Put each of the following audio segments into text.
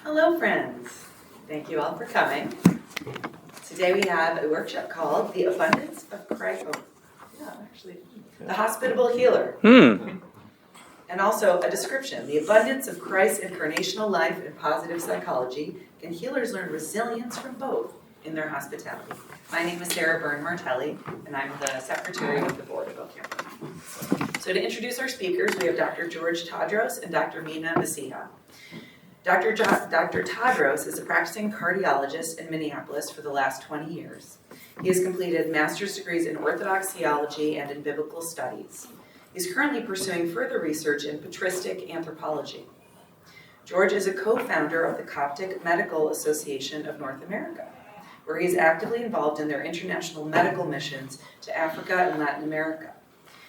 Hello, friends. Thank you all for coming. Today we have a workshop called The Abundance of Christ. The Hospitable Healer. And also a description, the abundance of Christ's incarnational life and positive psychology. Can healers learn resilience from both in their hospitality? My name is Sarah Byrne-Martelli, and I'm the secretary of the board of OCAMPR. So to introduce our speakers, we have Dr. George Tadros and Dr. Mena Mesiha. Dr. Tadros is a practicing cardiologist in Minneapolis for the last 20 years. He has completed master's degrees in Orthodox theology and in biblical studies. He's currently pursuing further research in patristic anthropology. George is a co-founder of the Coptic Medical Association of North America, where he's actively involved in their international medical missions to Africa and Latin America.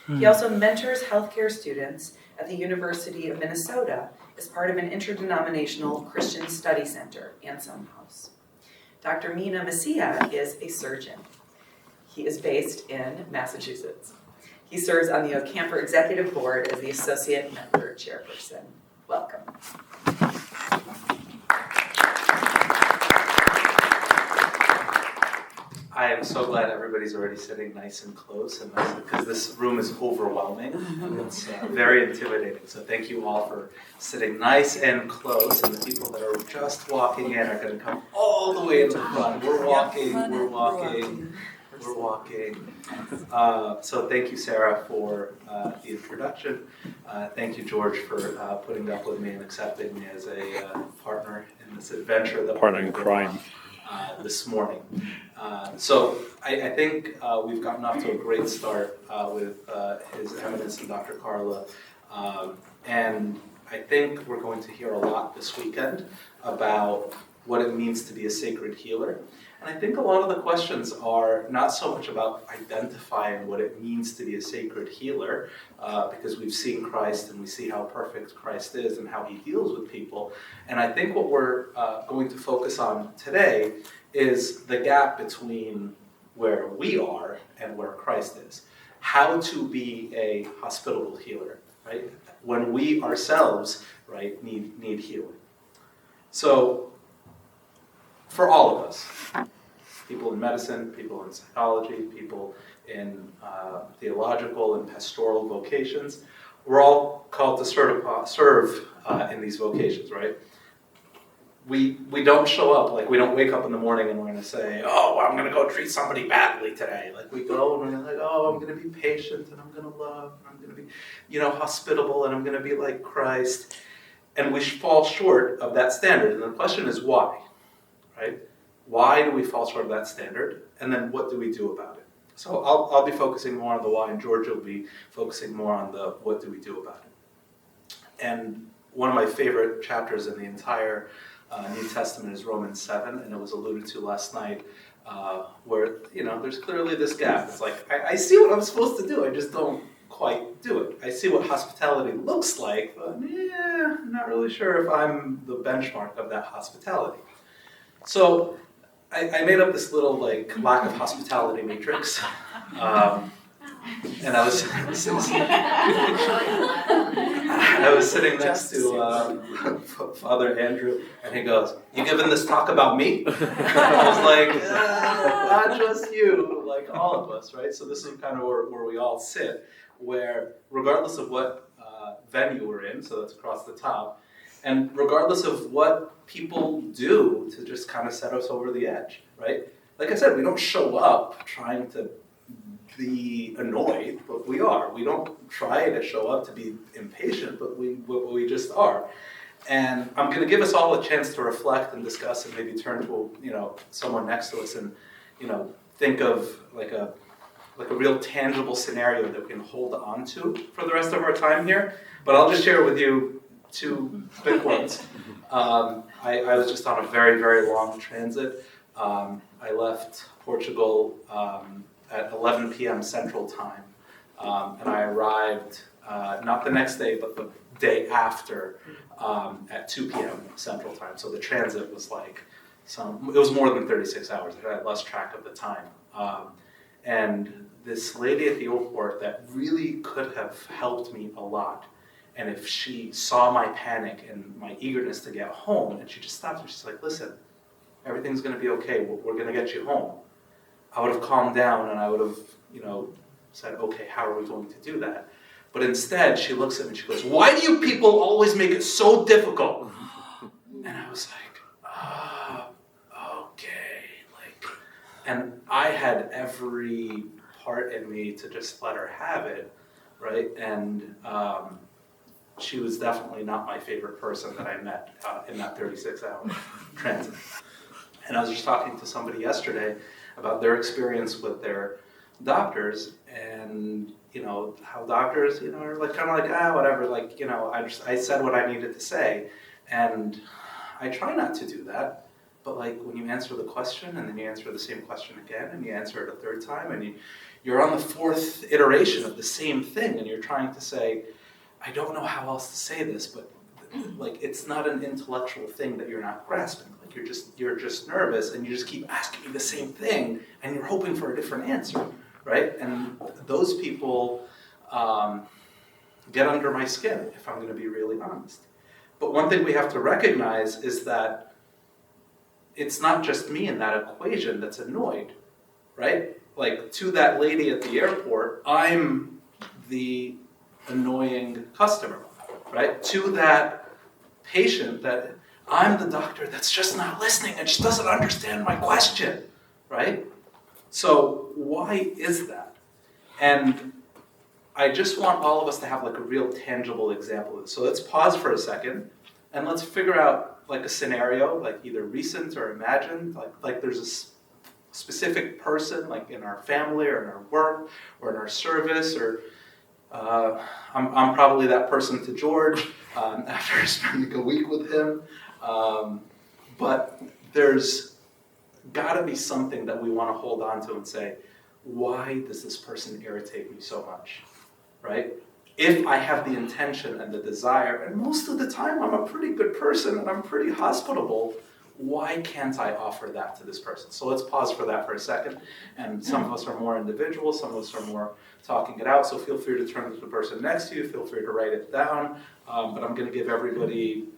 He also mentors healthcare students at the University of Minnesota as part of an interdenominational Christian study center, Anselm House. Dr. Mena Mesiha is a surgeon. He is based in Massachusetts. He serves on the OCAMPR Executive Board as the Associate Member Chairperson. Welcome. I am so glad everybody's already sitting nice and close, and because this room is overwhelming. It's very intimidating. So thank you all for sitting nice and close, and the people that are just walking in are going to come all the way to the front. We're walking. So thank you, Sarah, for the introduction. Thank you, George, for putting up with me and accepting me as a partner in this adventure that partner in crime this morning. So I think we've gotten off to a great start with His Eminence and Dr. Carla, and I think we're going to hear a lot this weekend about what it means to be a sacred healer. And I think a lot of the questions are not so much about identifying what it means to be a sacred healer, because we've seen Christ and we see how perfect Christ is and how he deals with people. And I think what we're going to focus on today is the gap between where we are and where Christ is. How to be a hospitable healer, right? When we ourselves, right, need healing. So, for all of us, people in medicine, people in psychology, people in theological and pastoral vocations, we're all called to serve in these vocations, right? We don't show up, like we don't wake up in the morning and we're going to say, oh, I'm going to go treat somebody badly today. Like we go and we're like, oh, I'm going to be patient and I'm going to love and I'm going to be, hospitable and I'm going to be like Christ. And we fall short of that standard. And the question is why, right? Why do we fall short of that standard? And then what do we do about it? So I'll be focusing more on the why, and George will be focusing more on the what do we do about it. And one of my favorite chapters in the entire New Testament is Romans 7, and it was alluded to last night, where, there's clearly this gap. It's like, I see what I'm supposed to do, I just don't quite do it. I see what hospitality looks like, but I'm not really sure if I'm the benchmark of that hospitality. So I made up this little lack of hospitality matrix, and I was sitting next to Father Andrew, and he goes, "You giving this talk about me?" I was like, "Not just you, like all of us, right?" So this is kind of where we all sit, where regardless of what venue we're in, so that's across the top, and regardless of what people do to just kind of set us over the edge, right? Like I said, we don't show up trying to be annoyed, but we are. We don't try to show up to be impatient, but we just are. And I'm going to give us all a chance to reflect and discuss and maybe turn to someone next to us and think of like a real tangible scenario that we can hold on to for the rest of our time here. But I'll just share with you two quick ones. I was just on a very, very long transit. I left Portugal at 11 p.m. Central Time, and I arrived not the next day, but the day after at 2 p.m. Central Time. So the transit was it was more than 36 hours. I lost track of the time. And this lady at the airport that really could have helped me a lot And if she saw my panic and my eagerness to get home, and she just stopped and she's like, listen, everything's going to be okay. We're going to get you home. I would have calmed down and I would have, said, okay, how are we going to do that? But instead, she looks at me and she goes, why do you people always make it so difficult? And I was like, okay. And I had every part in me to just let her have it, right? And she was definitely not my favorite person that I met in that 36-hour transit. And I was just talking to somebody yesterday about their experience with their doctors, and how doctors are kind of whatever, I said what I needed to say, and I try not to do that, but when you answer the question and then you answer the same question again and you answer it a third time and you're on the fourth iteration of the same thing and you're trying to say, I don't know how else to say this, but it's not an intellectual thing that you're not grasping. You're just nervous and you just keep asking me the same thing and you're hoping for a different answer, right? And those people get under my skin, if I'm going to be really honest. But one thing we have to recognize is that it's not just me in that equation that's annoyed, right? To that lady at the airport, I'm the annoying customer, right? To that patient, that I'm the doctor that's just not listening and just doesn't understand my question, right? So why is that? And I just want all of us to have a real tangible example of this. So let's pause for a second and let's figure out a scenario, either recent or imagined, like there's a specific person, in our family or in our work or in our service, or I'm probably that person to George after spending a week with him. But there's got to be something that we want to hold on to and say, why does this person irritate me so much, right? If I have the intention and the desire, and most of the time I'm a pretty good person and I'm pretty hospitable, why can't I offer that to this person? So let's pause for that for a second. And some of us are more individual, some of us are more talking it out. So feel free to turn to the person next to you, feel free to write it down. But I'm going to give everybody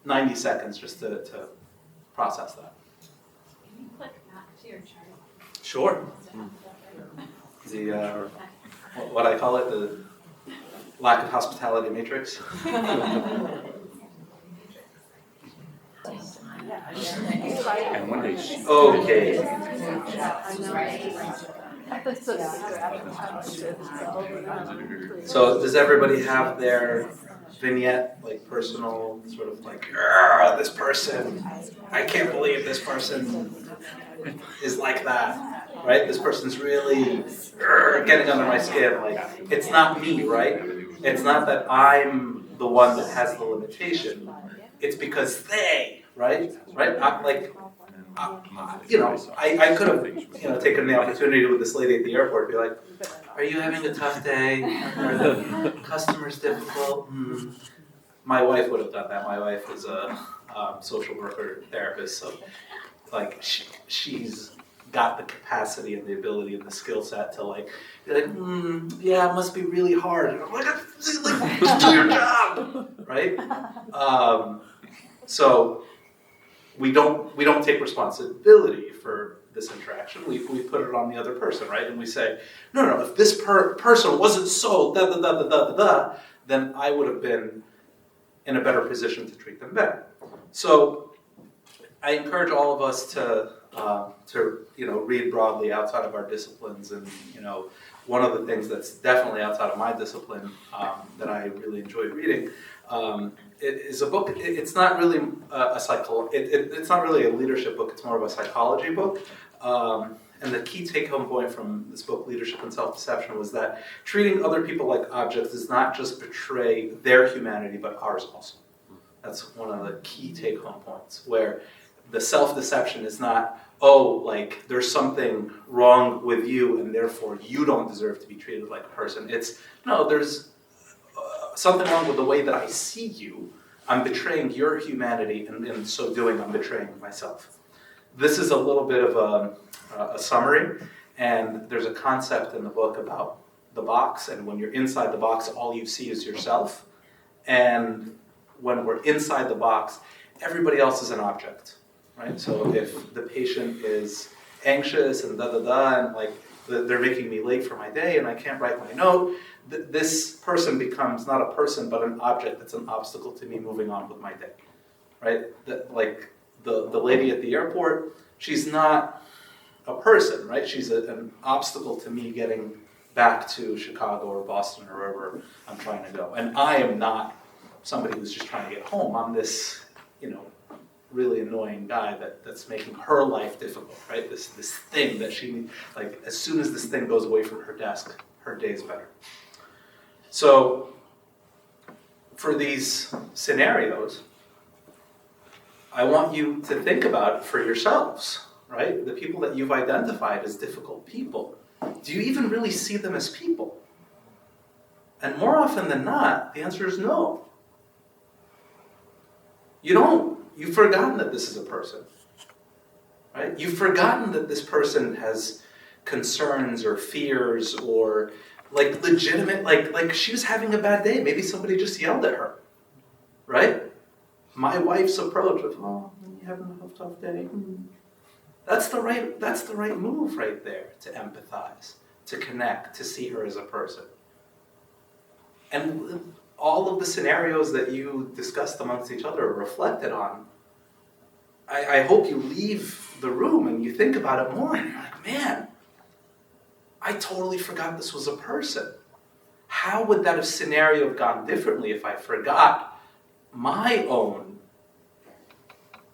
90 seconds just to process that. Can you click back to your chart? Sure. The, what I call it, the lack of hospitality matrix. And one day she... Okay. So does everybody have their vignette, personal, sort of this person, I can't believe this person is like that, right? This person's really getting under my skin. It's not me, right? It's not that I'm the one that has the limitation. It's because they, right? I could have, taken the opportunity with this lady at the airport, be like, are you having a tough day? Are the customers difficult? My wife would have done that. My wife is a social worker therapist, so she's got the capacity and the ability and the skill set to be like, yeah, it must be really hard. And I'm like, just do your job, right? So we don't take responsibility for this interaction. We put it on the other person, right? And we say, no, if this person wasn't so then I would have been in a better position to treat them better. So I encourage all of us to read broadly outside of our disciplines, and one of the things that's definitely outside of my discipline that I really enjoyed reading. It is a book. It's not really it's not really a leadership book. It's more of a psychology book. And the key take-home point from this book, Leadership and Self-Deception, was that treating other people like objects does not just betray their humanity, but ours also. That's one of the key take-home points, where the self-deception is not, there's something wrong with you and therefore you don't deserve to be treated like a person. It's, no, there's something wrong with the way that I see you. I'm betraying your humanity, and in so doing, I'm betraying myself. This is a little bit of a summary, and there's a concept in the book about the box, and when you're inside the box, all you see is yourself. And when we're inside the box, everybody else is an object, right? So if the patient is anxious and and like they're making me late for my day and I can't write my note, this person becomes not a person but an object that's an obstacle to me moving on with my day, right? Like the lady at the airport, she's not a person, right? She's an obstacle to me getting back to Chicago or Boston or wherever I'm trying to go. And I am not somebody who's just trying to get home. I'm this, really annoying guy that's making her life difficult, right? This thing that she, like, as soon as this thing goes away from her desk, her day's better. So for these scenarios, I want you to think about it for yourselves, right? The people that you've identified as difficult people. Do you even really see them as people? And more often than not, the answer is no. You don't. You've forgotten that this is a person, right? You've forgotten that this person has concerns or fears or like legitimate, like she was having a bad day. Maybe somebody just yelled at her, right? My wife's approach of, oh, you're having a tough day. That's the right move right there, to empathize, to connect, to see her as a person. And all of the scenarios that you discussed amongst each other or reflected on, I hope you leave the room and you think about it more and you're like, man, I totally forgot this was a person. How would that scenario have gone differently if I forgot my own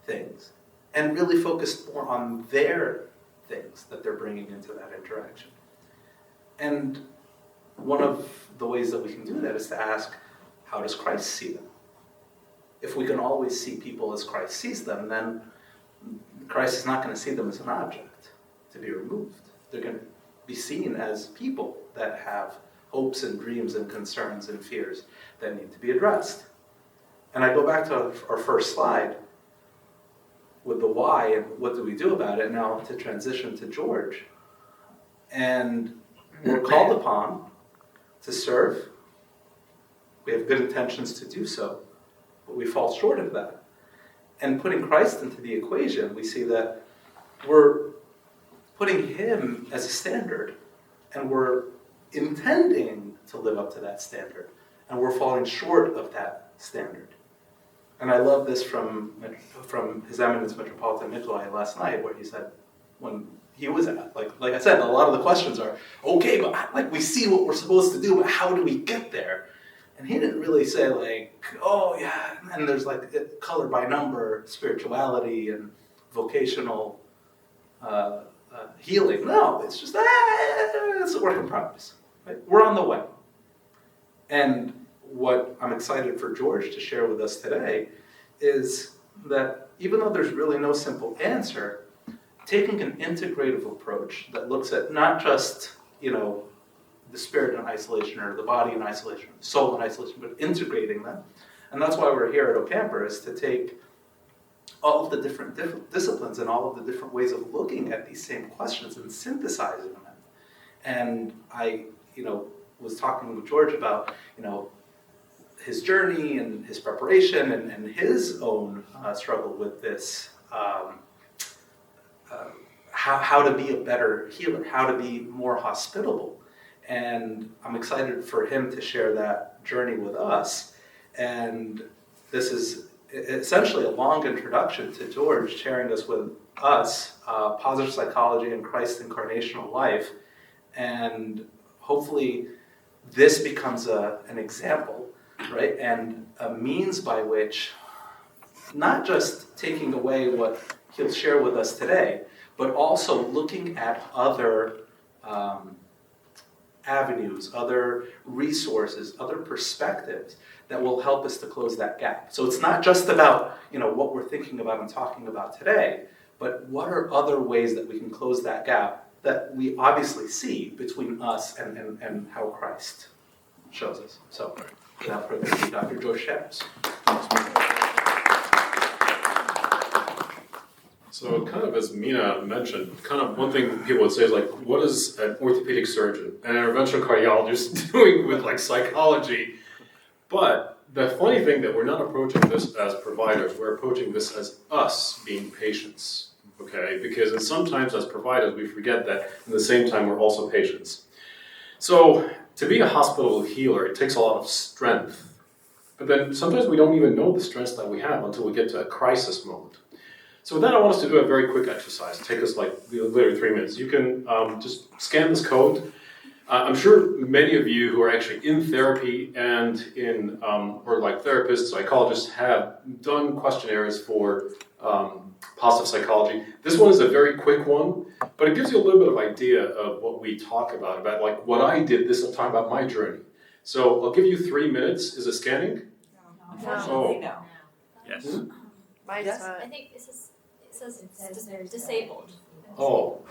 things and really focused more on their things that they're bringing into that interaction? And one of the ways that we can do that is to ask, how does Christ see them? If we can always see people as Christ sees them, then Christ is not going to see them as an object to be removed. They're going to be seen as people that have hopes and dreams and concerns and fears that need to be addressed. And I go back to our first slide with the why and what do we do about it now to transition to George. And we're called upon to serve. We have good intentions to do so, but we fall short of that. And putting Christ into the equation, we see that we're putting him as a standard, and we're intending to live up to that standard, and we're falling short of that standard. And I love this from His Eminence Metropolitan Nikolai last night, where he said, when he was at, like I said, a lot of the questions are, okay, but we see what we're supposed to do, but how do we get there? And he didn't really say oh yeah, and there's color by number, spirituality and vocational healing. No, it's just, it's a work in progress. Right? We're on the way. And what I'm excited for George to share with us today is that even though there's really no simple answer, taking an integrative approach that looks at not just, the spirit in isolation or the body in isolation, the soul in isolation, but integrating them. And that's why we're here at OCAMPR, is to take all of the different disciplines and all of the different ways of looking at these same questions and synthesizing them. And I, was talking with George about, his journey and his preparation and his own struggle with this, how to be a better healer, how to be more hospitable. And I'm excited for him to share that journey with us. And this is essentially a long introduction to George, sharing us with us positive psychology and Christ's incarnational life. And hopefully this becomes an example, right? And a means by which, not just taking away what he'll share with us today, but also looking at other avenues, other resources, other perspectives that will help us to close that gap. So it's not just about, what we're thinking about and talking about today, but what are other ways that we can close that gap that we obviously see between us and how Christ shows us. So without further ado, Dr. George Tadros. So kind of as Mena mentioned, kind of one thing people would say is what is an orthopedic surgeon and an interventional cardiologist doing with psychology? But the funny thing that we're not approaching this as providers, we're approaching this as us being patients, okay? Because sometimes as providers, we forget that at the same time we're also patients. So to be a hospital healer, it takes a lot of strength. But then sometimes we don't even know the strengths that we have until we get to a crisis moment. So with that, I want us to do a very quick exercise. Take us like literally 3 minutes. You can just scan this code. I'm sure many of you who are actually in therapy and in, or like therapists, psychologists, have done questionnaires for positive psychology. This one is a very quick one, but it gives you a little bit of idea of what we talk about like what I did. This is talking about my journey. So I'll give you 3 minutes. Is it scanning? Unfortunately, no. Yes. Yes. I think it says disabled. Oh,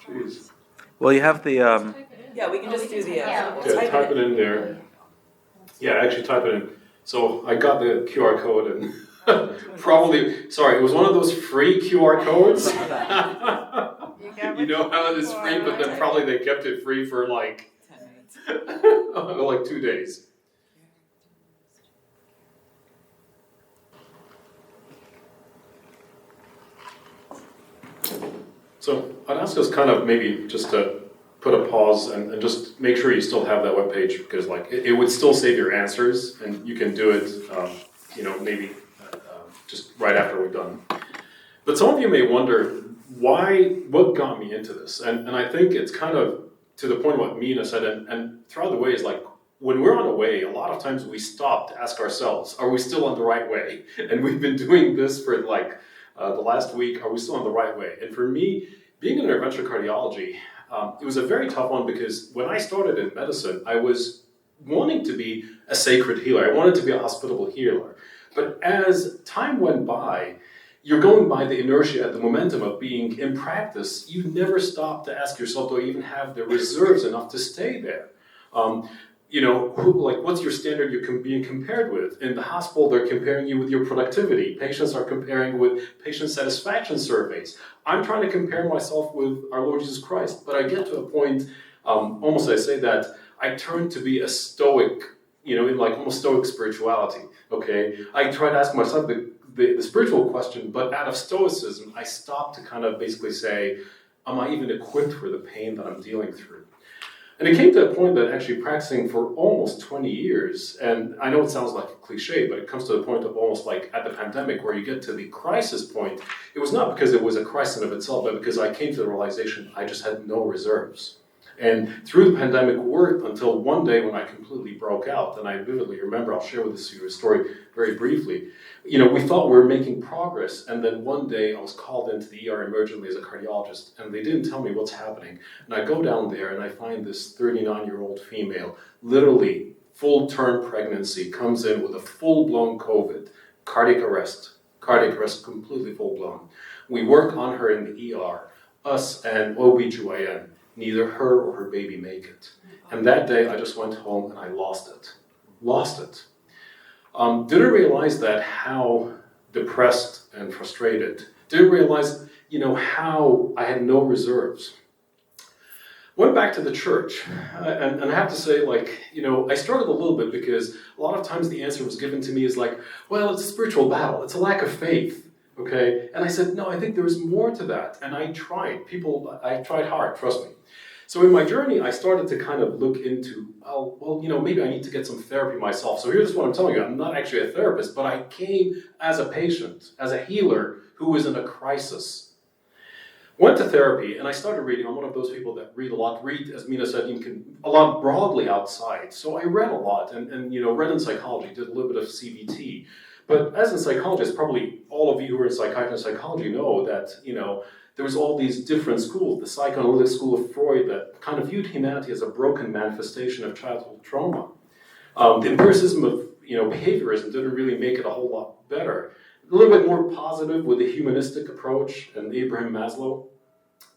jeez. Well, you have the, Yeah, we can just do the, Yeah. we'll Yeah, type it in there. Yeah, actually type it in. So I got the QR code and probably, sorry, it was one of those free QR codes. You know how it is free, but then probably they kept it free for like 10 minutes. like 2 days. So I'd ask us kind of maybe just to put a pause and just make sure you still have that webpage, because like it would still save your answers and you can do it, maybe just right after we're done. But some of you may wonder what got me into this? And I think it's kind of to the point of what Mena said, and throughout the way is like, when we're on a way, a lot of times we stop to ask ourselves, are we still on the right way? And we've been doing this for like the last week, are we still on the right way? And for me, being in interventional cardiology, it was a very tough one, because when I started in medicine, I was wanting to be a sacred healer. I wanted to be a hospitable healer. But as time went by, you're going by the inertia and the momentum of being in practice. You never stop to ask yourself, do I even have the reserves enough to stay there? What's your standard you're being compared with? In the hospital, they're comparing you with your productivity. Patients are comparing with patient satisfaction surveys. I'm trying to compare myself with our Lord Jesus Christ, but I get to a point, almost I say that, I turn to be a stoic, in like almost stoic spirituality, okay? I try to ask myself the spiritual question, but out of stoicism, I stop to kind of basically say, am I even equipped for the pain that I'm dealing through? And it came to a point that actually practicing for almost 20 years, and I know it sounds like a cliche, but it comes to the point of almost like at the pandemic where you get to the crisis point. It was not because it was a crisis in of itself, but because I came to the realization I just had no reserves. And through the pandemic worked until one day when I completely broke out, and I vividly remember, I'll share with you a story very briefly. We thought we were making progress, and then one day I was called into the ER emergently as a cardiologist, and they didn't tell me what's happening. And I go down there and I find this 39-year-old female, literally full-term pregnancy, comes in with a full-blown COVID, cardiac arrest completely full-blown. We work on her in the ER, us and OBGYN. Neither her or her baby make it. And that day I just went home and I lost it. Didn't realize that how depressed and frustrated. Didn't realize, how I had no reserves. Went back to the church, and I have to say, I struggled a little bit, because a lot of times the answer was given to me as like, well, it's a spiritual battle, it's a lack of faith. Okay, and I said, no, I think there is more to that, and I tried. I tried hard, trust me. So in my journey, I started to kind of look into, maybe I need to get some therapy myself. So here's what I'm telling you, I'm not actually a therapist, but I came as a patient, as a healer who was in a crisis. Went to therapy, and I started reading. I'm one of those people that read a lot. Read, as Mena said, a lot broadly outside. So I read a lot, and read in psychology, did a little bit of CBT. But as a psychologist, probably all of you who are in psychiatry and psychology know that, there was all these different schools. The psychoanalytic school of Freud that kind of viewed humanity as a broken manifestation of childhood trauma. The empiricism of, behaviorism didn't really make it a whole lot better. A little bit more positive with the humanistic approach and Abraham Maslow,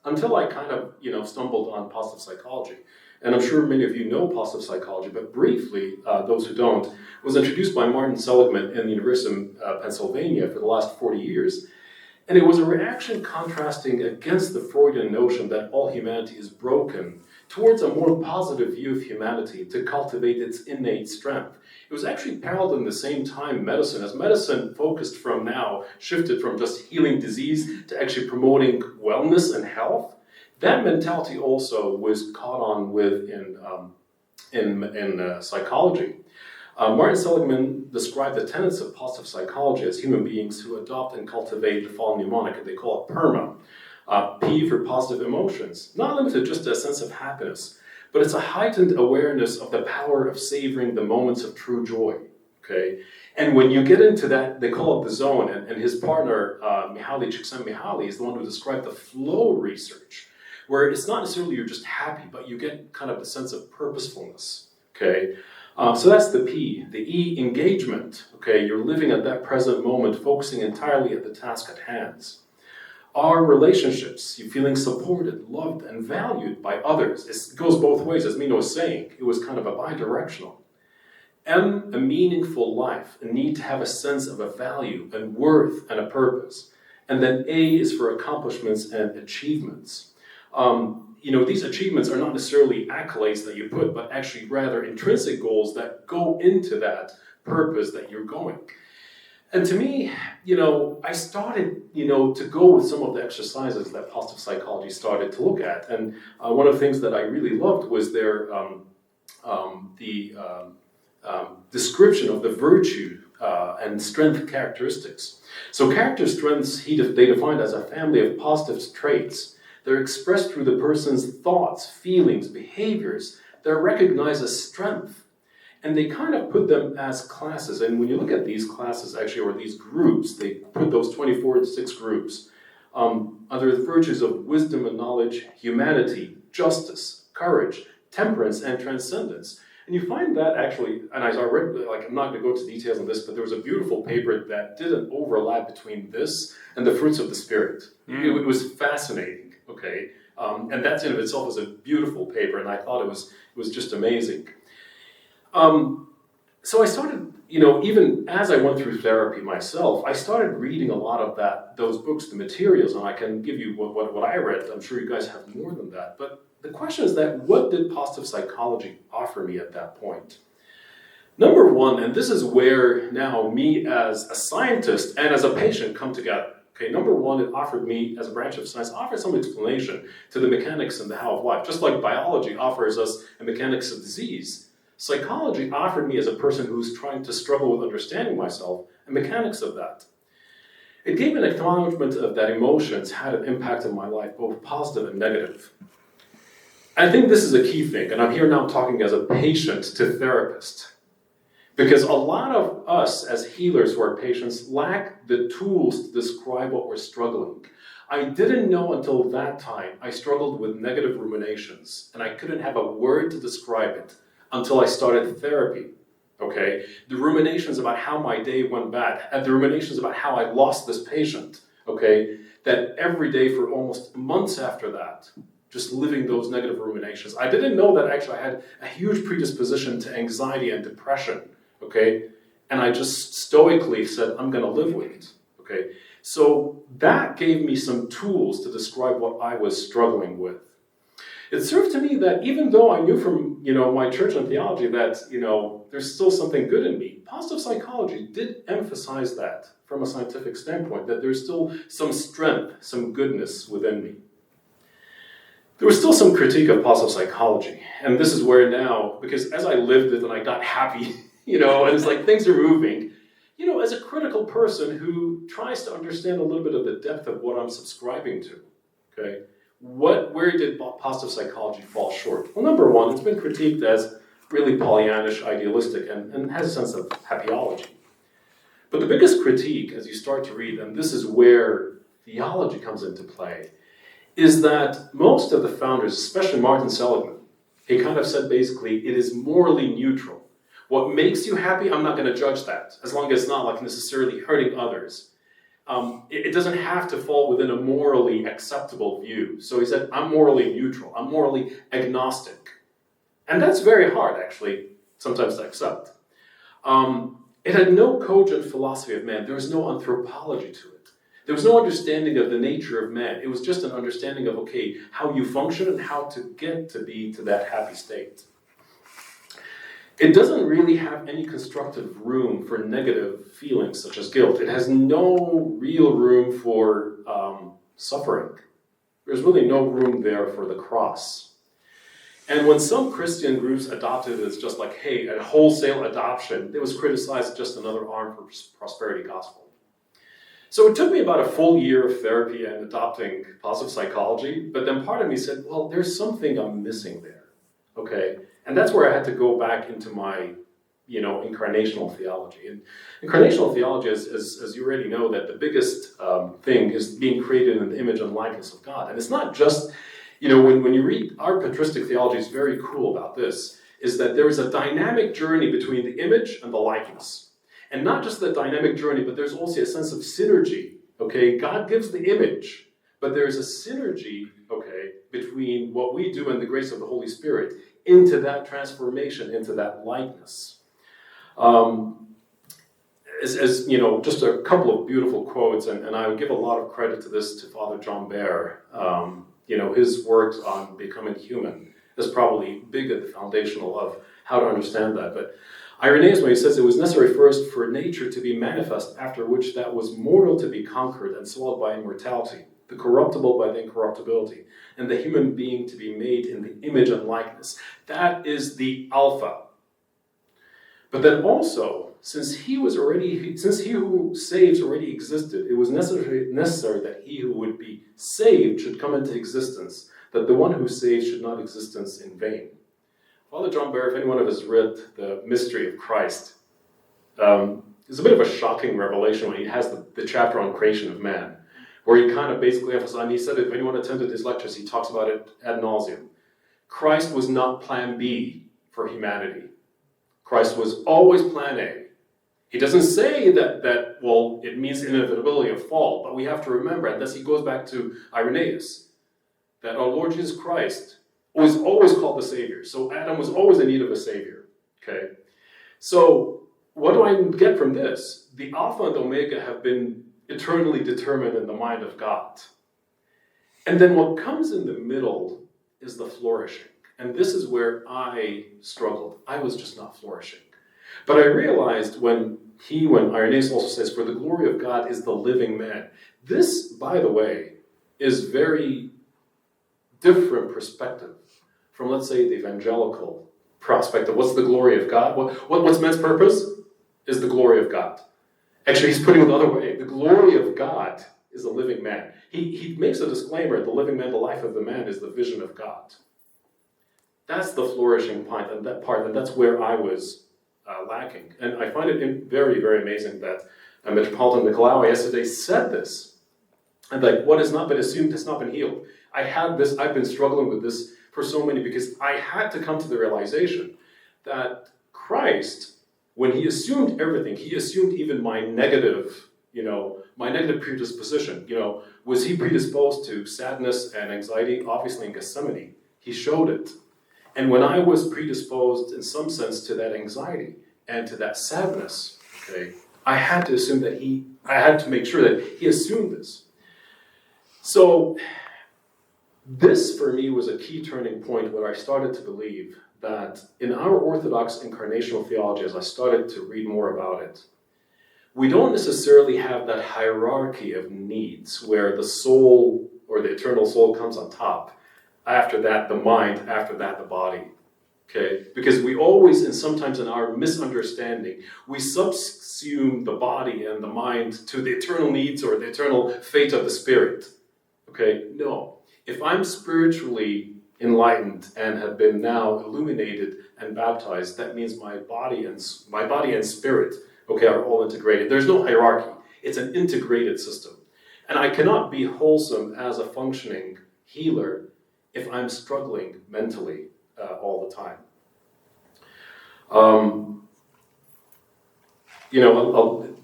until I kind of, stumbled on positive psychology. And I'm sure many of you know positive psychology, but briefly, those who don't, was introduced by Martin Seligman in the University of Pennsylvania for the last 40 years. And it was a reaction contrasting against the Freudian notion that all humanity is broken, towards a more positive view of humanity to cultivate its innate strength. It was actually paralleled in the same time medicine, as medicine shifted from just healing disease to actually promoting wellness and health. That mentality also was caught on with in psychology. Martin Seligman described the tenets of positive psychology as human beings who adopt and cultivate the following mnemonic, and they call it PERMA. P for positive emotions, not limited just to a sense of happiness, but it's a heightened awareness of the power of savoring the moments of true joy, okay? And when you get into that, they call it the zone, and his partner, Mihaly Csikszentmihalyi, is the one who described the flow research, where it's not necessarily you're just happy, but you get kind of a sense of purposefulness, okay? So that's the P. The E, engagement, okay? You're living at that present moment, focusing entirely at the task at hand. Our relationships, you feeling supported, loved, and valued by others. It goes both ways, as Mena was saying. It was kind of a bi-directional. M, a meaningful life, a need to have a sense of a value and worth and a purpose. And then A is for accomplishments and achievements. These achievements are not necessarily accolades that you put, but actually rather intrinsic goals that go into that purpose that you're going. And to me, I started, to go with some of the exercises that positive psychology started to look at. And one of the things that I really loved was their description of the virtue and strength characteristics. So character strengths, they defined as a family of positive traits. They're expressed through the person's thoughts, feelings, behaviors. They're recognized as strength. And they kind of put them as classes. And when you look at these classes, actually, or these groups, they put those 24 to 6 groups under the virtues of wisdom and knowledge, humanity, justice, courage, temperance, and transcendence. And you find that actually, and I read, I'm not going to go into details on this, but there was a beautiful paper that did an overlap between this and the fruits of the Spirit. It was fascinating, okay? And that in of itself was a beautiful paper, and I thought it was just amazing. So I started, even as I went through therapy myself, I started reading a lot of those books, the materials, and I can give you what I read. I'm sure you guys have more than that. But the question is that, what did positive psychology offer me at that point? Number one, and this is where now me as a scientist and as a patient come together. Okay, number one, it offered me, as a branch of science, offered some explanation to the mechanics and the how of life. Just like biology offers us a mechanics of disease, psychology offered me, as a person who's trying to struggle with understanding myself, a mechanics of that. It gave an acknowledgement of that emotions had an impact on my life, both positive and negative. I think this is a key thing, and I'm here now talking as a patient to therapist. Because a lot of us as healers who are patients lack the tools to describe what we're struggling. I didn't know until that time I struggled with negative ruminations, and I couldn't have a word to describe it until I started therapy, okay? The ruminations about how my day went bad, and the ruminations about how I lost this patient, okay? That every day for almost months after that, just living those negative ruminations. I didn't know that actually I had a huge predisposition to anxiety and depression, okay? And I just stoically said, I'm gonna live with it, okay? So that gave me some tools to describe what I was struggling with. It served to me that even though I knew from, my church and theology that, there's still something good in me, positive psychology did emphasize that from a scientific standpoint, that there's still some strength, some goodness within me. There was still some critique of positive psychology, and this is where now, because as I lived it and I got happy, and it's like things are moving, as a critical person who tries to understand a little bit of the depth of what I'm subscribing to, okay? Where did positive psychology fall short? Well, number one, it's been critiqued as really Pollyannish, idealistic, and has a sense of happyology. But the biggest critique, as you start to read, and this is where theology comes into play, is that most of the founders, especially Martin Seligman, he kind of said basically, it is morally neutral. What makes you happy, I'm not going to judge that, as long as it's not necessarily hurting others. It doesn't have to fall within a morally acceptable view. So he said, I'm morally neutral. I'm morally agnostic. And that's very hard, actually, sometimes to accept. It had no cogent philosophy of man. There was no anthropology to it. There was no understanding of the nature of man. It was just an understanding of, how you function and how to get to be to that happy state. it doesn't really have any constructive room for negative feelings such as guilt. It has no real room for suffering. There's really no room there for the cross. And when some Christian groups adopted it as just like, hey, a wholesale adoption, it was criticized as just another arm for prosperity gospel. So it took me about a full year of therapy and adopting positive psychology, but then part of me said, well, there's something I'm missing there, okay? And that's where I had to go back into my, incarnational theology. And incarnational theology, as you already know, that the biggest thing is being created in the image and likeness of God. And it's not just, when you read our patristic theology is very cool about this, is that there is a dynamic journey between the image and the likeness. And not just the dynamic journey, but there's also a sense of synergy, okay? God gives the image, but there's a synergy, okay, between what we do and the grace of the Holy Spirit into that transformation, into that likeness. Just a couple of beautiful quotes, and I would give a lot of credit to this to Father John Baer. His work on becoming human is probably big at the foundational of how to understand that. But Irenaeus, when he says it was necessary first for nature to be manifest, after which that was mortal to be conquered and swallowed by immortality, the corruptible by the incorruptibility, and the human being to be made in the image and likeness. That is the Alpha. But then also, since he who saves already existed, it was necessary that he who would be saved should come into existence, that the one who saves should not exist in vain. Father John Baer, if anyone of us read The Mystery of Christ, it's a bit of a shocking revelation when he has the chapter on creation of man, where he kind of basically emphasized, and he said if anyone attended his lectures, he talks about it ad nauseum. Christ was not plan B for humanity. Christ was always plan A. He doesn't say that it means inevitability of fall, but we have to remember, and this he goes back to Irenaeus, that our Lord Jesus Christ was always called the Savior. So Adam was always in need of a Savior, okay? So what do I get from this? The Alpha and Omega have been eternally determined in the mind of God. And then what comes in the middle is the flourishing. And this is where I struggled. I was just not flourishing. But I realized when Irenaeus also says, for the glory of God is the living man. This, by the way, is very different perspective from, let's say, the evangelical prospect of what's the glory of God? What's man's purpose? Is the glory of God. Actually, he's putting it the other way. The glory of God is the living man. He makes a disclaimer, the living man, the life of the man, is the vision of God. That's the flourishing point, and that's where I was lacking. And I find it very, very amazing that Metropolitan Nicolaou yesterday said this. And what has not been assumed has not been healed. I've been struggling with this for so many, because I had to come to the realization that Christ, when he assumed everything, he assumed even my negative predisposition. Was he predisposed to sadness and anxiety? Obviously in Gethsemane, he showed it. And when I was predisposed in some sense to that anxiety and to that sadness, okay, I had to assume I had to make sure that he assumed this. So this for me was a key turning point where I started to believe that in our Orthodox incarnational theology, as I started to read more about it, we don't necessarily have that hierarchy of needs where the soul or the eternal soul comes on top. After that, the mind. After that, the body. Okay? Because we always, and sometimes in our misunderstanding, we subsume the body and the mind to the eternal needs or the eternal fate of the spirit. Okay? No. If I'm spiritually enlightened and have been now illuminated and baptized, that means my body and spirit, okay, are all integrated. There's no hierarchy. It's an integrated system. And I cannot be wholesome as a functioning healer if I'm struggling mentally all the time.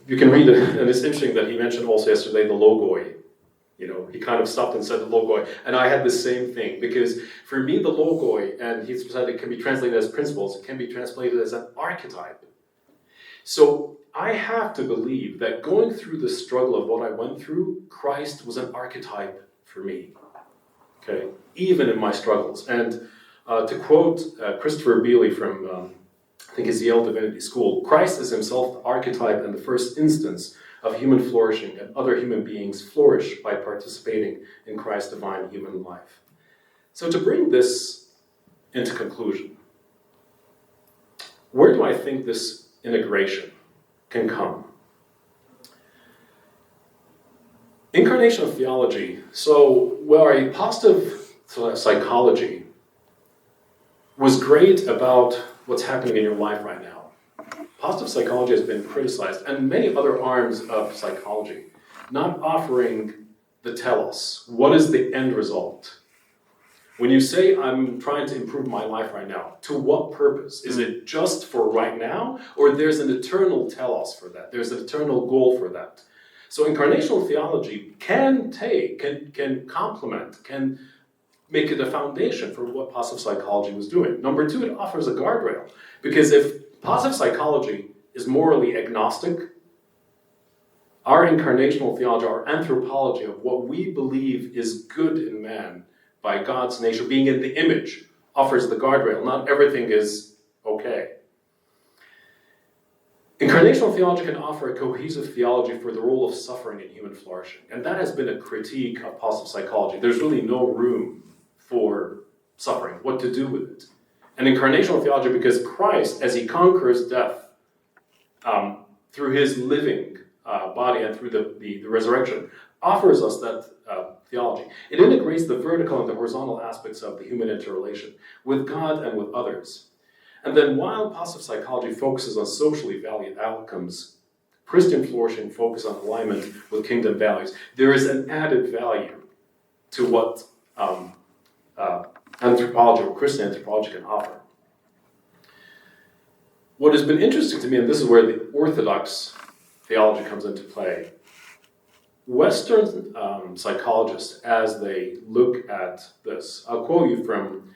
You can read it, and it's interesting that he mentioned also yesterday the logoi. He kind of stopped and said the logoi, and I had the same thing, because for me the logoi, and he said it can be translated as principles, it can be translated as an archetype. So I have to believe that going through the struggle of what I went through, Christ was an archetype for me, okay, even in my struggles. And to quote Christopher Bealey from I think it's Yale Divinity School, Christ is himself the archetype and the first instance of human flourishing, and other human beings flourish by participating in Christ's divine human life. So to bring this into conclusion, where do I think this integration can come? Incarnational theology, where a positive psychology was great about what's happening in your life right now. Positive psychology has been criticized, and many other arms of psychology, not offering the telos. What is the end result? When you say, I'm trying to improve my life right now, to what purpose? Is it just for right now? Or there's an eternal telos for that? There's an eternal goal for that? So incarnational theology can complement, can make it a foundation for what positive psychology was doing. Number two, it offers a guardrail. Because if positive psychology is morally agnostic, our incarnational theology, our anthropology of what we believe is good in man by God's nature, being in the image, offers the guardrail. Not everything is okay. Incarnational theology can offer a cohesive theology for the role of suffering in human flourishing. And that has been a critique of positive psychology. There's really no room for suffering, what to do with it. And incarnational theology, because Christ, as he conquers death through his living body and through the resurrection, offers us that theology. It integrates the vertical and the horizontal aspects of the human interrelation with God and with others. And then while positive psychology focuses on socially valued outcomes, Christian flourishing focuses on alignment with kingdom values. There is an added value to what anthropology or Christian anthropology can offer. What has been interesting to me, and this is where the Orthodox theology comes into play, Western psychologists, as they look at this, I'll quote you from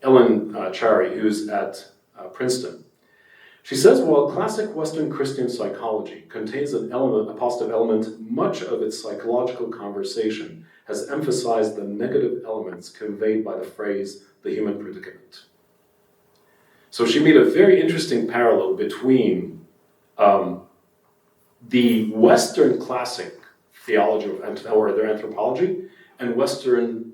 Ellen Chari, who's at Princeton. She says, while classic Western Christian psychology contains a positive element, much of its psychological conversation has emphasized the negative elements conveyed by the phrase, the human predicament. So she made a very interesting parallel between the Western classic theology or their anthropology and Western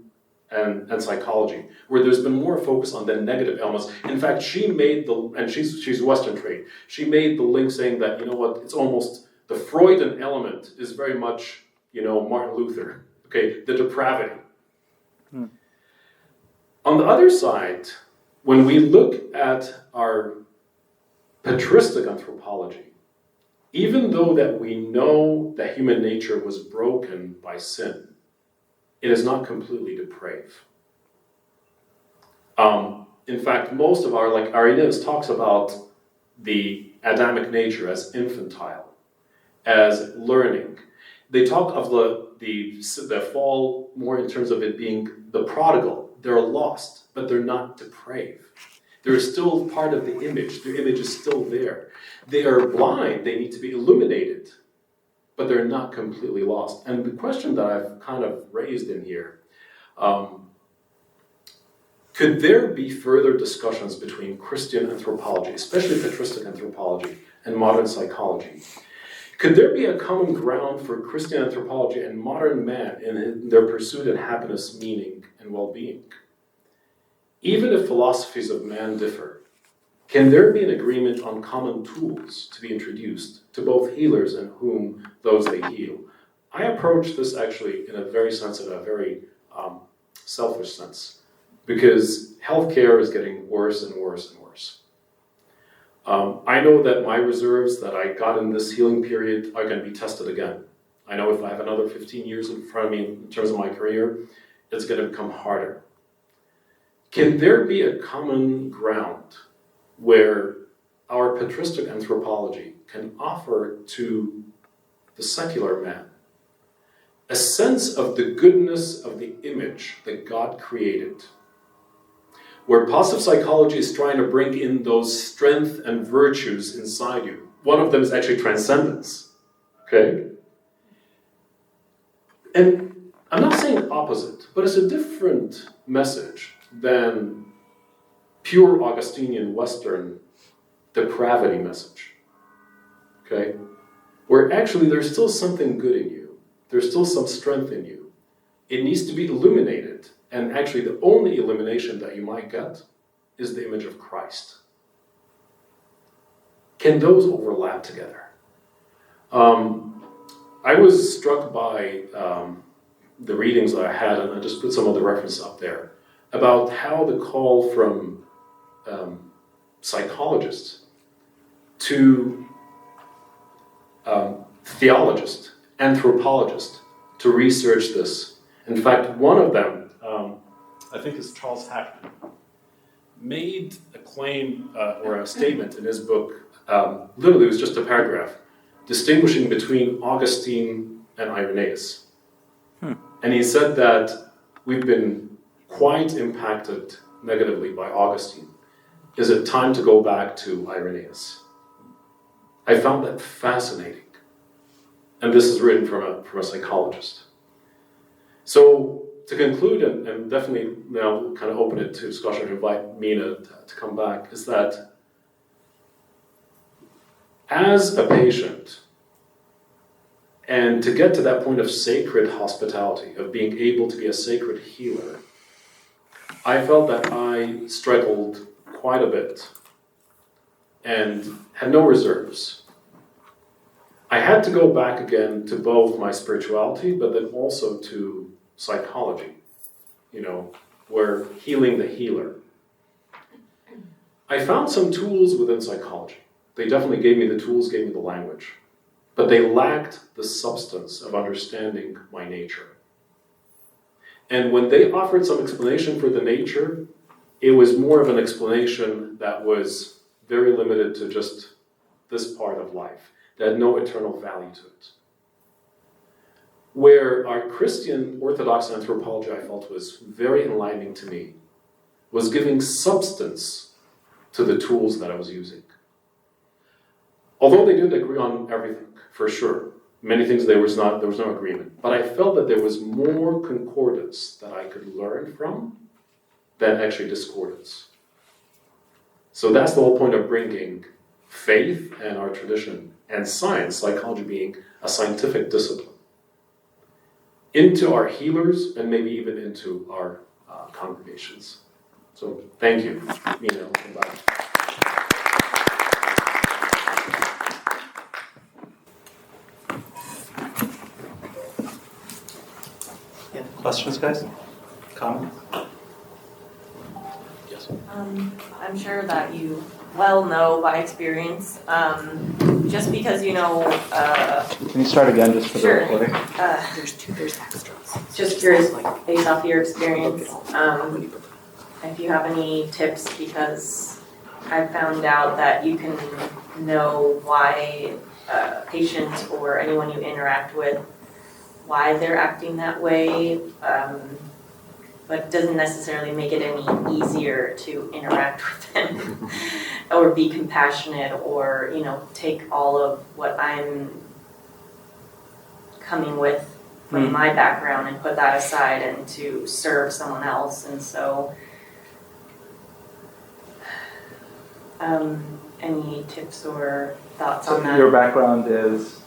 and psychology, where there's been more focus on the negative elements. In fact, she made and she's Western trained, she made the link saying that, it's almost the Freudian element is very much, Martin Luther, okay, the depravity. On the other side, when we look at our patristic anthropology, even though that we know that human nature was broken by sin, it is not completely depraved. In fact, most of Irenaeus talks about the Adamic nature as infantile, as learning. They talk of the fall more in terms of it being the prodigal. They're lost, but they're not depraved. They're still part of the image. Their image is still there. They are blind. They need to be illuminated, but they're not completely lost. And the question that I've kind of raised in here, could there be further discussions between Christian anthropology, especially patristic anthropology, and modern psychology? Could there be a common ground for Christian anthropology and modern man in their pursuit of happiness, meaning, and well-being? Even if philosophies of man differ, can there be an agreement on common tools to be introduced to both healers and those they heal? I approach this actually in a very sensitive, a very selfish sense, because healthcare is getting worse and worse and worse. I know that my reserves that I got in this healing period are going to be tested again. I know if I have another 15 years in front of me in terms of my career, it's going to become harder. Can there be a common ground where our patristic anthropology can offer to the secular man a sense of the goodness of the image that God created, where positive psychology is trying to bring in those strength and virtues inside you? One of them is actually transcendence, okay? And I'm not saying opposite, but it's a different message than pure Augustinian Western depravity message, okay? Where actually there's still something good in you. There's still some strength in you. It needs to be illuminated. And actually the only illumination that you might get is the image of Christ. Can those overlap together? I was struck by the readings that I had, and I just put some of the references up there, about how the call from psychologists to theologists, anthropologists, to research this. In fact, one of them, I think it's Charles Hackman, made a claim or a statement in his book, literally it was just a paragraph, distinguishing between Augustine and Irenaeus. And he said that we've been quite impacted negatively by Augustine. Is it time to go back to Irenaeus? I found that fascinating. And this is written from a psychologist. So to conclude, and definitely now kind of open it to discussion and invite Mena to come back, is that as a patient, and to get to that point of sacred hospitality, of being able to be a sacred healer, I felt that I struggled quite a bit and had no reserves. I had to go back again to both my spirituality, but then also to psychology, where healing the healer. I found some tools within psychology. They definitely gave me the tools, gave me the language, but they lacked the substance of understanding my nature. And when they offered some explanation for the nature, it was more of an explanation that was very limited to just this part of life, that had no eternal value to it. Where our Christian Orthodox anthropology, I felt, was very enlightening to me, was giving substance to the tools that I was using. Although they didn't agree on everything, for sure. Many things there was no agreement. But I felt that there was more concordance that I could learn from than actually discordance. So that's the whole point of bringing faith and our tradition and science, psychology being a scientific discipline, into our healers and maybe even into our congregations. So thank you. Mena, come back. Yeah, questions, guys? Comments? Yes. I'm sure that you well know by experience, just because Can you start again just for the Sure. recording? There's extras. just curious, based off your experience, if you have any tips, because I found out that you can know why a patient or anyone you interact with, why they're acting that way, but it doesn't necessarily make it any easier to interact with them or be compassionate or, take all of what I'm coming with from my background and put that aside and to serve someone else. And so, any tips or thoughts on that? Your background is?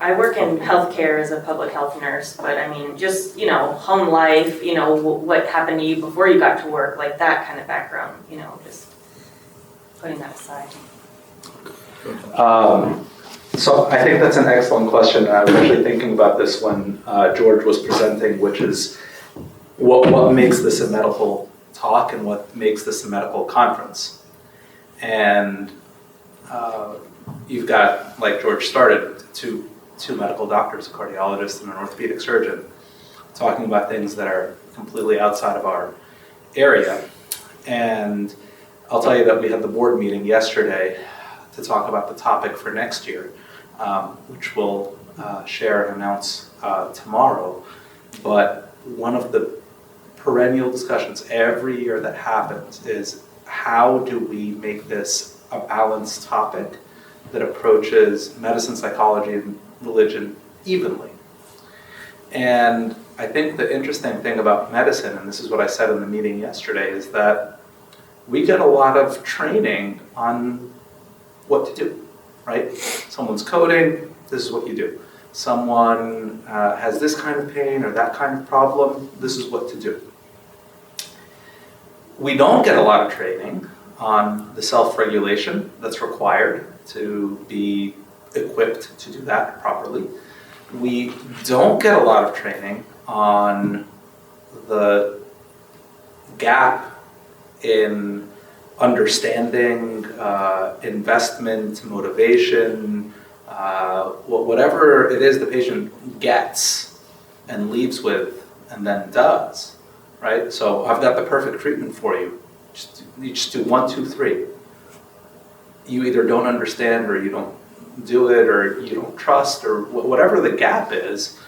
I work in healthcare as a public health nurse, but I mean, just, home life, what happened to you before you got to work, like that kind of background, just putting that aside. So I think that's an excellent question. I was actually thinking about this when George was presenting, which is what makes this a medical talk and what makes this a medical conference. And you've got, like George started, two medical doctors, a cardiologist and an orthopedic surgeon, talking about things that are completely outside of our area. And I'll tell you that we had the board meeting yesterday to talk about the topic for next year, which we'll share and announce tomorrow. But one of the perennial discussions every year that happens is how do we make this a balanced topic that approaches medicine, psychology, and religion evenly. And I think the interesting thing about medicine, and this is what I said in the meeting yesterday, is that we get a lot of training on what to do, right? Someone's coding, this is what you do. Someone has this kind of pain or that kind of problem, this is what to do. We don't get a lot of training on the self-regulation that's required to be equipped to do that properly. We don't get a lot of training on the gap in understanding investment, motivation, whatever it is the patient gets and leaves with and then does, right? So I've got the perfect treatment for you. You just do 1, 2, 3. You either don't understand or you don't do it or you don't trust or whatever the gap is,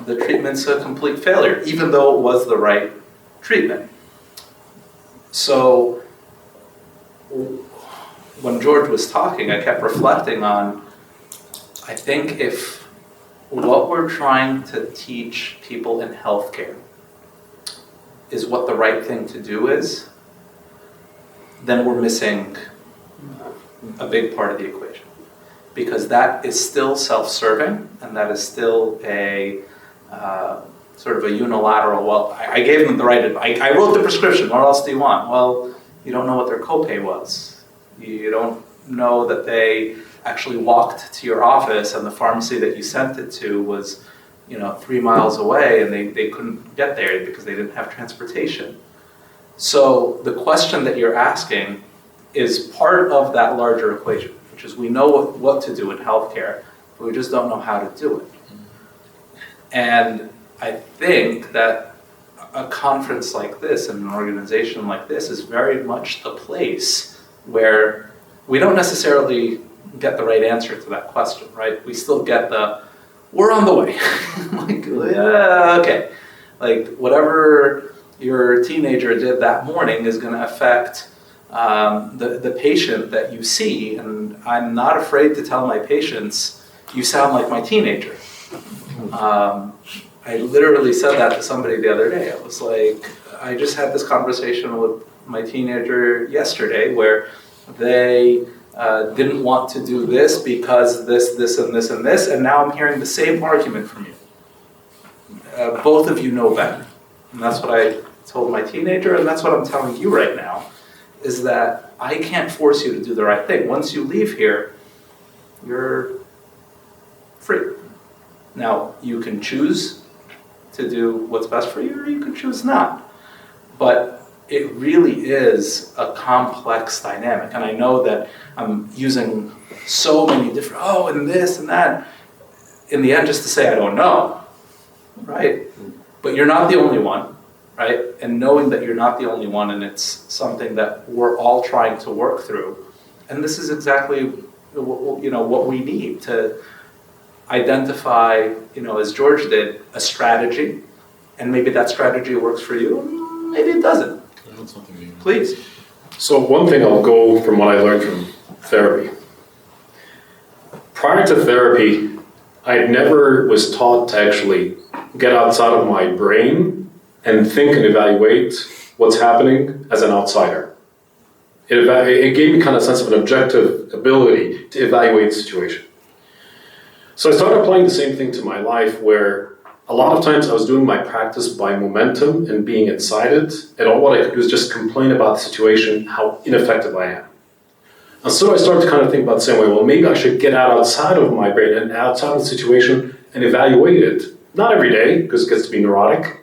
the treatment's a complete failure, even though it was the right treatment. So when George was talking, I kept reflecting on, I think if what we're trying to teach people in healthcare is what the right thing to do is, then we're missing a big part of the equation. Because that is still self-serving, and that is still a sort of a unilateral, well, I gave them the right advice. I wrote the prescription, what else do you want? Well, you don't know what their copay was. You don't know that they actually walked to your office and the pharmacy that you sent it to was 3 miles away and they couldn't get there because they didn't have transportation. So the question that you're asking is part of that larger equation, which is we know what to do in healthcare, but we just don't know how to do it. And I think that a conference like this and an organization like this is very much the place where we don't necessarily get the right answer to that question, right? We still get we're on the way. Like, yeah, okay. Like, whatever your teenager did that morning is going to affect the patient that you see. And I'm not afraid to tell my patients, you sound like my teenager. I literally said that to somebody the other day. I was like, I just had this conversation with my teenager yesterday where they didn't want to do this because this, and this, and this, and now I'm hearing the same argument from you. Both of you know better. And that's what I told my teenager, and that's what I'm telling you right now, is that I can't force you to do the right thing. Once you leave here, you're free. Now, you can choose to do what's best for you, or you can choose not. But it really is a complex dynamic. And I know that I'm using so many different, and this and that, in the end, just to say I don't know, right? But you're not the only one, right? And knowing that you're not the only one, and it's something that we're all trying to work through. And this is exactly what we need to identify, as George did, a strategy. And maybe that strategy works for you, maybe it doesn't. Please. So one thing I'll go from what I learned from therapy. Prior to therapy, I never was taught to actually get outside of my brain and think and evaluate what's happening as an outsider. It gave me kind of a sense of an objective ability to evaluate the situation. So I started applying the same thing to my life where a lot of times I was doing my practice by momentum and being excited, and all what I could do is just complain about the situation, how ineffective I am. And so I started to kind of think about the same way, well, maybe I should get outside of my brain and outside of the situation and evaluate it. Not every day, because it gets to be neurotic,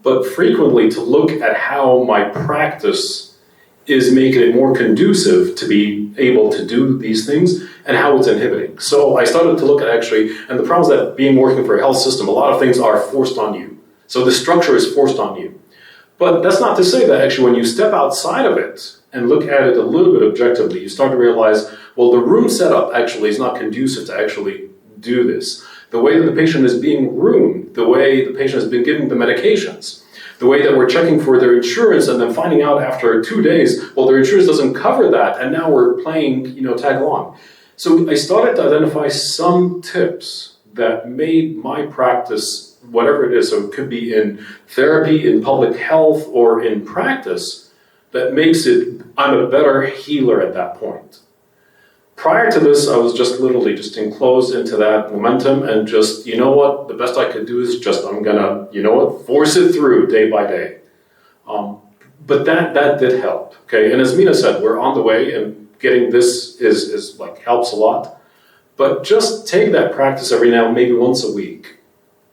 but frequently to look at how my practice is making it more conducive to be able to do these things and how it's inhibiting. So I started to look at and the problem is that being working for a health system, a lot of things are forced on you. So the structure is forced on you. But that's not to say that actually when you step outside of it and look at it a little bit objectively, you start to realize, well, the room setup actually is not conducive to actually do this. The way that the patient is being groomed, the way the patient has been given the medications, the way that we're checking for their insurance and then finding out after 2 days, well, their insurance doesn't cover that, and now we're playing, tag along. So I started to identify some tips that made my practice, whatever it is, so it could be in therapy, in public health, or in practice, that makes it, I'm a better healer at that point. Prior to this, I was just literally just enclosed into that momentum and just, you know what, the best I could do is just, I'm gonna, you know what, force it through day by day. But that did help, okay? And as Mena said, we're on the way, and getting this is like helps a lot. But just take that practice every now, maybe once a week,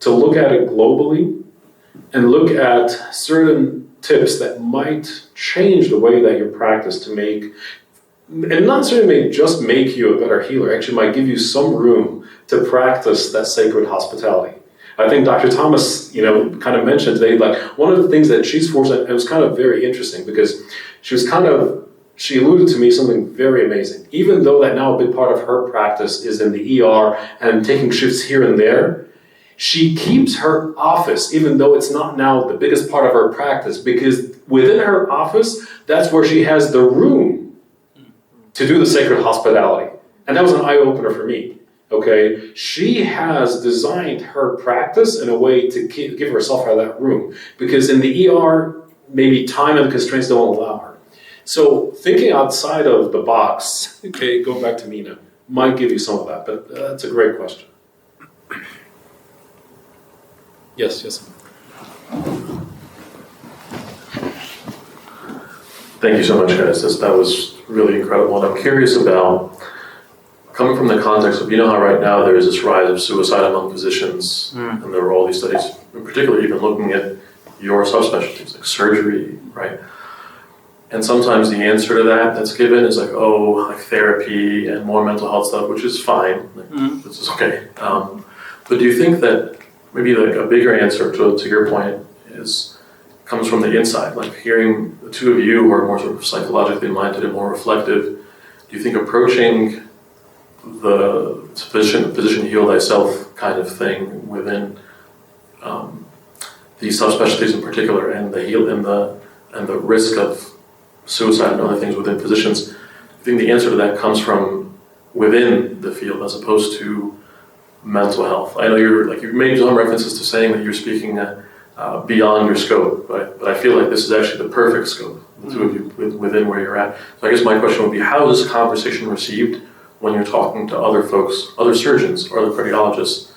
to look at it globally and look at certain tips that might change the way that you practice to make, and not necessarily just make you a better healer, actually might give you some room to practice that sacred hospitality. I think Dr. Thomas, kind of mentioned today, like one of the things that she's forced, it was kind of very interesting because she alluded to me something very amazing. Even though that now a big part of her practice is in the ER and taking shifts here and there, she keeps her office, even though it's not now the biggest part of her practice, because within her office, that's where she has the room to do the sacred hospitality. And that was an eye-opener for me, okay? She has designed her practice in a way to give herself that room, because in the ER, maybe time and constraints don't allow her. So thinking outside of the box, okay, go back to Mena, might give you some of that, but that's a great question. Yes. Thank you so much, guys. That was really incredible. And I'm curious about, coming from the context of, how right now there is this rise of suicide among physicians, and there are all these studies, in particular even looking at your subspecialties, like surgery, right? And sometimes the answer to that's given is like therapy and more mental health stuff, which is fine. This is okay. But do you think that maybe like a bigger answer to your point comes from the inside, like hearing the two of you who are more sort of psychologically minded and more reflective? Do you think approaching the physician heal thyself kind of thing within these subspecialties in particular, and the risk of suicide and other things within physicians, I think the answer to that comes from within the field as opposed to mental health? I know you made some references to saying that you're speaking beyond your scope, but I feel like this is actually the perfect scope, the two of you within where you're at. So I guess my question would be, how is this conversation received when you're talking to other folks, other surgeons or other cardiologists,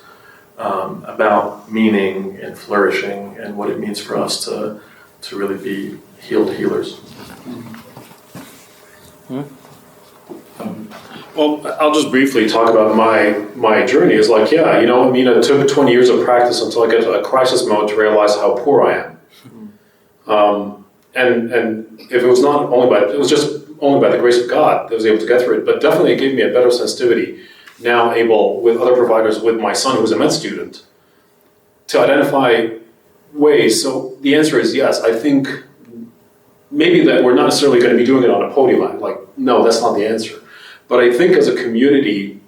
about meaning and flourishing and what it means for us to really be healed healers? Well, I'll just briefly talk about my journey. It's like, it took 20 years of practice until I got to a crisis mode to realize how poor I am. And if it was just only by the grace of God that I was able to get through it, but definitely it gave me a better sensitivity, now able, with other providers, with my son who's a med student, to identify ways. So the answer is yes. I think maybe that we're not necessarily going to be doing it on a podium. No, that's not the answer. But I think as a community,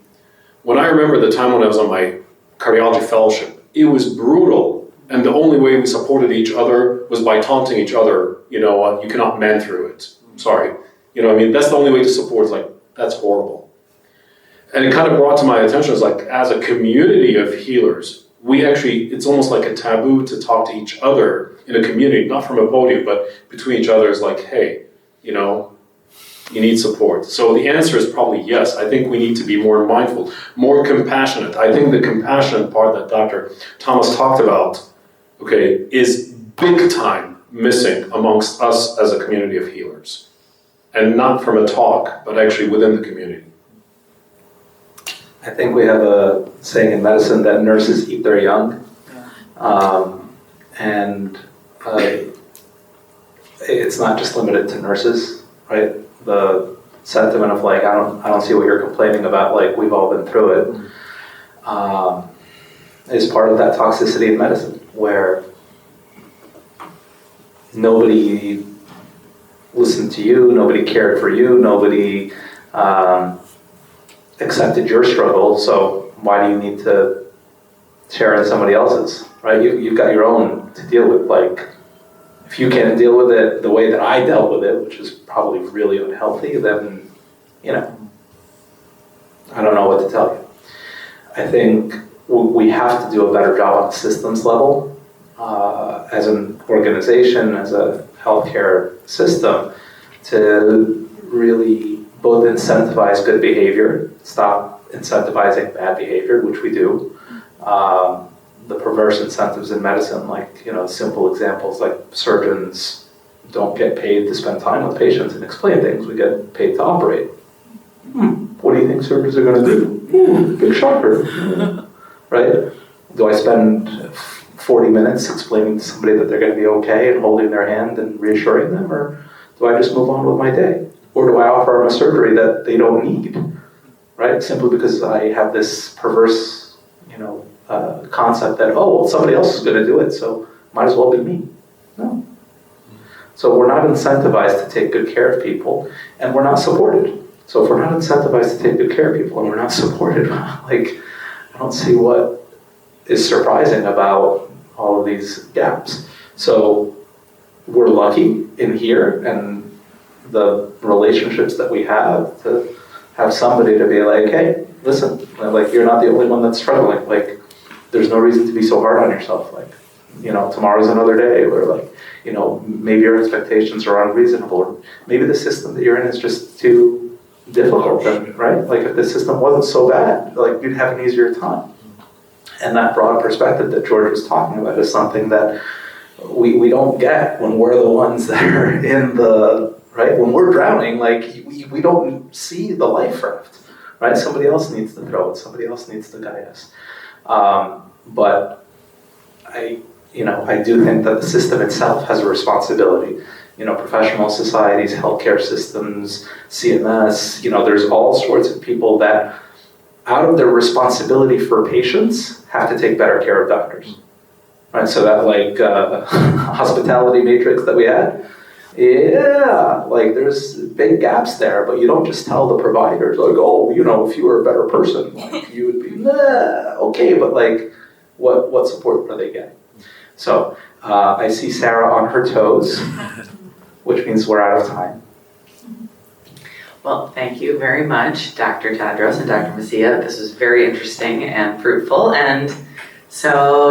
when I remember the time when I was on my cardiology fellowship, it was brutal. And the only way we supported each other was by taunting each other, you cannot man through it. I'm sorry. That's the only way to support. That's horrible. And it kind of brought to my attention, as a community of healers, it's almost like a taboo to talk to each other in a community, not from a podium, but between each other is like, hey, you need support. So the answer is probably yes. I think we need to be more mindful, more compassionate. I think the compassionate part that Dr. Thomas talked about, is big time missing amongst us as a community of healers. And not from a talk, but actually within the community. I think we have a saying in medicine that nurses eat their young. It's not just limited to nurses, right? The sentiment of I don't see what you're complaining about, we've all been through it, is part of that toxicity in medicine, where nobody listened to you, nobody cared for you, nobody accepted your struggle, so why do you need to share in somebody else's, right? You've got your own to deal with. If you can't deal with it the way that I dealt with it, which is probably really unhealthy, then, I don't know what to tell you. I think we have to do a better job on the systems level, as an organization, as a healthcare system, to really both incentivize good behavior, stop incentivizing bad behavior, which we do. The perverse incentives in medicine, like, simple examples like surgeons don't get paid to spend time with patients and explain things. We get paid to operate. What do you think surgeons are going to do? Big shocker, right? Do I spend 40 minutes explaining to somebody that they're going to be okay and holding their hand and reassuring them, or do I just move on with my day? Or do I offer them a surgery that they don't need, right? Simply because I have this perverse, concept that, somebody else is going to do it, so might as well be me. No. So we're not incentivized to take good care of people, and we're not supported. So if we're not incentivized to take good care of people and we're not supported, I don't see what is surprising about all of these gaps. So we're lucky in here and the relationships that we have to have somebody to be like, hey, listen, you're not the only one that's struggling. There's no reason to be so hard on yourself. Tomorrow's another day where maybe your expectations are unreasonable, or maybe the system that you're in is just too difficult, right? If the system wasn't so bad, you'd have an easier time. And that broad perspective that George was talking about is something that we don't get when we're the ones that are in the, right? When we're drowning, we don't see the life raft, right? Somebody else needs to throw it. Somebody else needs to guide us. But I do think that the system itself has a responsibility. Professional societies, healthcare systems, CMS, there's all sorts of people that, out of their responsibility for patients, have to take better care of doctors. Right, so that hospitality matrix that we had, there's big gaps there, but you don't just tell the providers, if you were a better person, you would be, okay, but what support are they getting? So I see Sarah on her toes, which means we're out of time. Well, thank you very much, Dr. Tadros and Dr. Mesiha. This was very interesting and fruitful. And so,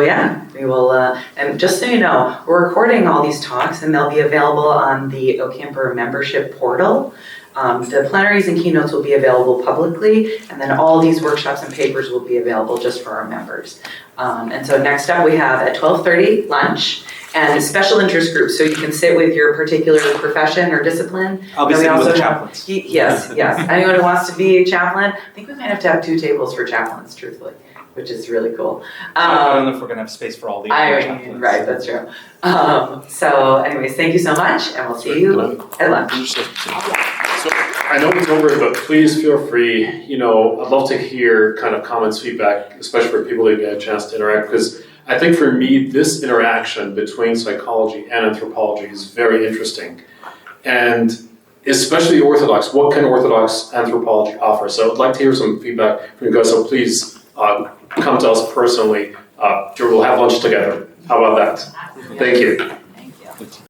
we will, and just so you know, we're recording all these talks and they'll be available on the OCAMPR membership portal. The plenaries and keynotes will be available publicly, and then all these workshops and papers will be available just for our members. And so next up we have at 12:30 lunch and special interest groups, so you can sit with your particular profession or discipline. I'll be sitting with the chaplains. Yes. Anyone who wants to be a chaplain, I think we might have to have 2 tables for chaplains, truthfully, which is really cool. I don't know if we're going to have space for all the other chaplains. Right, that's true. So anyways, thank you so much, and we'll see you at lunch. So I know it's over, but please feel free, I'd love to hear kind of comments, feedback, especially for people that get a chance to interact, because I think for me, this interaction between psychology and anthropology is very interesting. And especially Orthodox, what can Orthodox anthropology offer? So I'd like to hear some feedback from you guys, so please come to us personally. We'll have lunch together. How about that? Thank you.